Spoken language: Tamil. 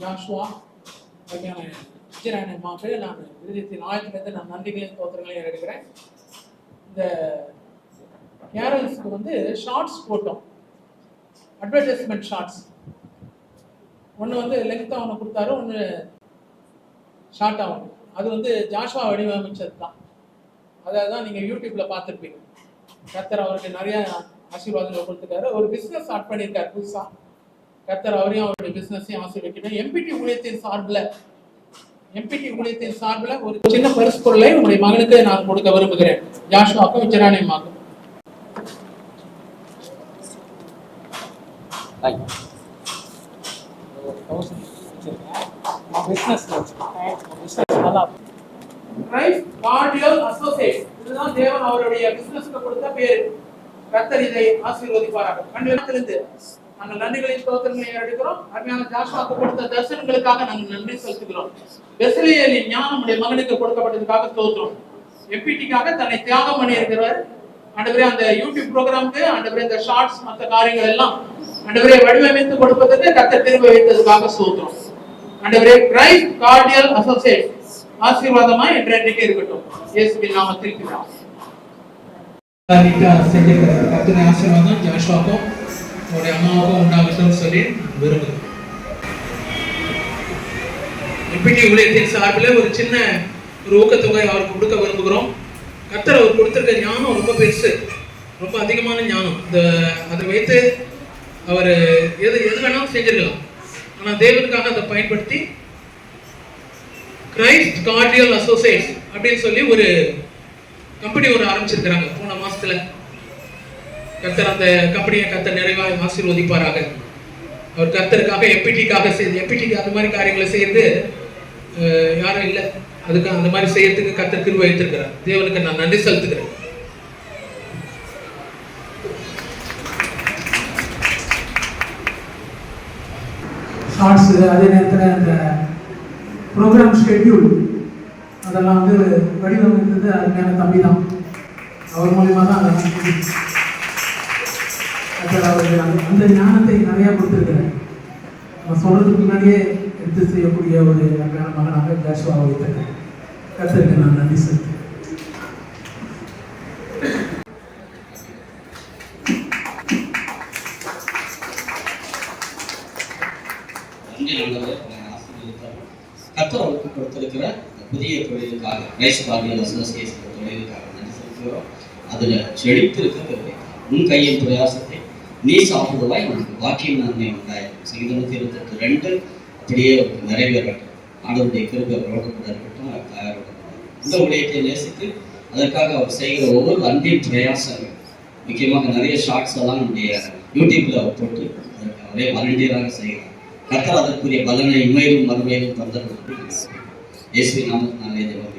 ஜாஷுவா விஜயராயனம்மாவுக்கு நான் விருதத்தின் ஆயத்திலிருந்து நான் நன்றிகளையும் தோத்திரங்களையும் எடுக்கிறேன். இந்த கேரல்ஸ்க்கு வந்து ஷார்ட்ஸ் போட்டோம், அட்வர்டைஸ்மெண்ட் ஷார்ட்ஸ். ஒன்று வந்து லெங்க்த்தாக ஒன்று கொடுத்தாரு, ஒன்று ஷார்ட்டாக ஒன்று. அது வந்து ஜாஷுவா வடிவமைச்சது தான். அதை தான் நீங்கள் யூடியூப்பில் பார்த்துருப்பீங்க. கர்த்தர் அவருக்கு நிறைய ஆசீர்வாதங்களை கொடுத்துருக்காரு. ஒரு பிஸ்னஸ் ஸ்டார்ட் பண்ணியிருக்காரு புதுசாக. கர்த்தர் அவரையும் அவருடைய பிஸ்னஸையும் ஆசீர்வதிக்கணும். எம்பிடி ஊழியத்தின் சார்பில் ஒரு சின்ன பரிசு பொருளை உங்களுடைய மகனுக்கு நான் கொடுக்க விரும்புகிறேன். ஜாஷுவாக்கும் விஜயராயனம்மாக்கும். இதுதான் தேவன் அவருடைய பிசினஸ்க்கு கொடுத்த பேரு. கர்த்தர் இதை ஆசீர்வதிப்பாராக. கண்டிலிருந்து நாங்கள் நன்றிகளை ஸ்தோத்திரங்களை எடுக்கிறோம். அருமையான ஜாஷுவாக்கு கொடுத்த தரிசனங்களுக்காக நாங்கள் நன்றி செலுத்துகிறோம். பெசலியலின் ஞானம் நம்முடைய மகனுக்கு கொடுக்கப்பட்டதுக்காக ஸ்தோத்திரம். எம்பிடிக்காக தன்னை தியாகம் பண்ணி இருக்கிறார். ஆண்டவரே அந்த யூடியூப் ப்ரோக்ராமுக்கு, ஆண்டவரே இந்த ஷார்ட்ஸ் மற்ற காரியங்கள் எல்லாம் ஆண்டவரே வடிவமைத்து கொடுப்பதற்கு கர்த்தர் திரும்ப வைத்ததுக்காக ஸ்தோத்திரம். ஆண்டவரே கிரைஸ்ட் கார்டியல் அசோசியேட் ஆசீர்வாதமா என்றைக்கு இருக்கட்டும். இயேசுவின் நாமத்தில் பிதாவே. கர்த்தருடைய ஆசீர்வாதம் ஜாஷுவாக்கும் அவருடைய அம்மாவுக்கும் உண்டாகட்டும் சொல்லி விரும்புகிறேன். எம்பிடி ஊழியத்தின் சார்பில் ஒரு சின்ன ஒரு ஊக்கத்தொகை அவருக்கு கொடுக்க விரும்புகிறோம். கர்த்தர் அவர் கொடுத்திருக்க ஞானம் ரொம்ப பெருசு, ரொம்ப அதிகமான ஞானம். அதை வைத்து அவர் எது வேணாலும் செஞ்சிருக்கலாம். ஆனால் தேவனுக்காக அதை பயன்படுத்தி கிரைஸ்ட் கார்டியல் அசோசியேட் அப்படின்னு சொல்லி ஒரு கம்பெனி ஒரு ஆரம்பிச்சிருக்கிறாங்க போன மாசத்துல. கர்த்தர் அந்த கம்பெனியை கர்த்தர் நிறைவாக ஆசீர்வதிப்பாராக. அவர் கர்த்தருக்காக எம்பிடிக்காக செய்து, எம்பிடிக்கு அந்த மாதிரி காரியங்களை செய்யறது யாரும் இல்லை. அதுக்கு அந்த மாதிரி செய்யறதுக்கு கர்த்தர் கிருபை வைத்திருக்கிறார். தேவனுக்கு நான் நன்றி செலுத்துகிறேன். ஷார்ட்ஸ், அதே நேரத்தில் அந்த ப்ரோக்ராம் ஷெட்யூல் அதெல்லாம் வந்து வடிவமைத்தது அருமையான தம்பி தான். அவர் மூலியமா தான் அவருக்கு அந்த ஞானத்தை நிறையா கொடுத்துருக்கிறேன். நம்ம சொல்றதுக்கு முன்னாடியே எடுத்து செய்யக்கூடிய ஒரு அருமையான மகனாக ஜாஷுவா வைத்திருக்கேன். கர்த்தருக்கு நான் நன்றி செலுத்துகிறேன். கர்த்தர் அவருக்கு கொடுத்திருக்கிற புதிய தொழிலுக்காக கிரைஸ்ட் கார்டியல் அசோசியேஷன் தொழிலுக்காக நன்றி செலுத்துகிறோம். அதில் செழித்திருக்கிறது உன் கையின் பிரயாசத்தை நீ சாப்பிடுவாய், உனக்கு வாக்கியம் நன்மை உண்டாயிரும். சங்கீதம் 128:2 அப்படியே நிறைவேறட்டும். ஆண்டவருடைய கிருபை அவரோடு கூட இருக்கட்டும். அவர் தயாரோடு இந்த உடையத்தை நேசித்து அதற்காக அவர் செய்கிற ஒவ்வொரு அன்பின் பிரயாசங்கள், முக்கியமாக நிறைய ஷார்ட்ஸ் எல்லாம் நம்முடைய யூடியூப்ல அவர் போட்டு அதற்கு அவரே வாலண்டியராக செய்கிறார். கர்த்தர் அதற்குரிய பலனை இன்மையிலும் மறுமையிலும் தந்தது. இயேசுவின் நாமத்தினாலே ஜெபம்.